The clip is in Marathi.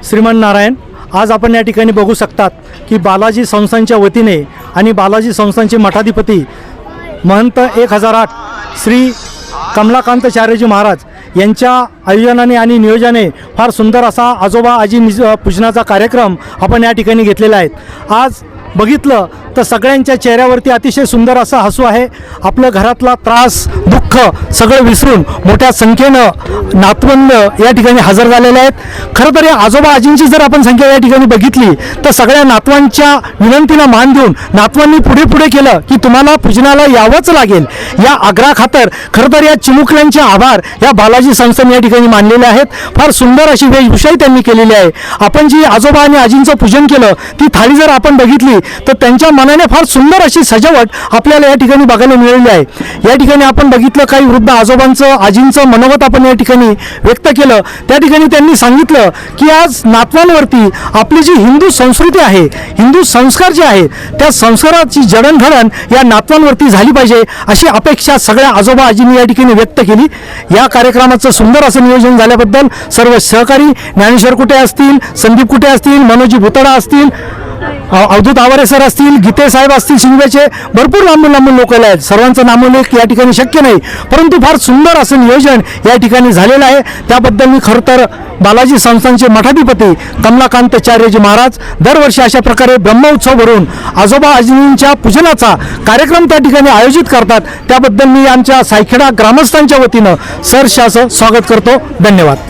श्रीमान नारायण, आज आपण या ठिकाणी बघू शकतात की बालाजी संस्थांच्या वतीने आणि बालाजी संस्थांचे मठाधिपती महंत 1008 श्री कमलाकांताचार्यजी महाराज यांच्या आयोजनाने आणि नियोजनाने फार सुंदर असा आजोबा आजी पूजनाचा कार्यक्रम आपण या ठिकाणी घेतलेला आहे। आज बघितलं तर सगळ्यांच्या चेहऱ्यावरती अतिशय सुंदर असा हसू आहे। आपल्या घरातला त्रास दुःख सगळं विसरून मोठ्या संख्येनं नातवंड या ठिकाणी हजर झालेले आहेत। खरं तर या आजोबा आजींची जर आपण संख्या या ठिकाणी बघितली तर सगळ्या नातवांच्या विनंतीला मान देऊन नातवांनी पुढे केलं की तुम्हाला पूजनाला यावंच लागेल या आग्रहाखातर खरं तर या चिमुकल्यांचे आभार या बालाजी संस्थांनी या ठिकाणी मानलेले आहेत। फार सुंदर अशी वेशभूषाही त्यांनी केलेली आहे। आपण जी आजोबा आणि आजींचं पूजन केलं ती थाळी जर आपण बघितली तर त्यांच्या मनाने फार सुंदर अशी सजावट आपल्याला या ठिकाणी बघायला मिळाली आहे। या ठिकाणी आपण बघितलं काही वृद्ध आजोबांचं आजींचं मनोगत आपण या ठिकाणी व्यक्त केलं। त्या ठिकाणी त्यांनी सांगितलं की आज नातवांवरती आपली जी हिंदू संस्कृती आहे, हिंदू संस्कार जे आहे त्या संस्काराची जडणघडण या नातवांवरती झाली पाहिजे अशी अपेक्षा सगळ्या आजोबा आजींनी या ठिकाणी व्यक्त केली। या कार्यक्रमाचं सुंदर असं नियोजन झाल्याबद्दल सर्व सहकारी ज्ञानेश्वर कुटे असतील, संदीप कुटे असतील, मनोजी भुतडा असतील, अवधूत आवारे सर असतील, गीते साहेब असतील, शिंगव्याचे भरपूर लांबून लोक आहेत। सर्वांचं नामोल्लेख या ठिकाणी शक्य नाही, परंतु फार सुंदर असं नियोजन या ठिकाणी झालेलं आहे। त्याबद्दल मी खरं तर बालाजी संस्थांचे मठाधिपती कमलाकांताचार्यजी महाराज दरवर्षी अशा प्रकारे ब्रह्मोत्सव भरून आजोबा आजींच्या पूजनाचा कार्यक्रम त्या ठिकाणी आयोजित करतात। त्याबद्दल मी आमच्या सायखेडा ग्रामस्थांच्या वतीनं सहर्ष असं स्वागत करतो। धन्यवाद।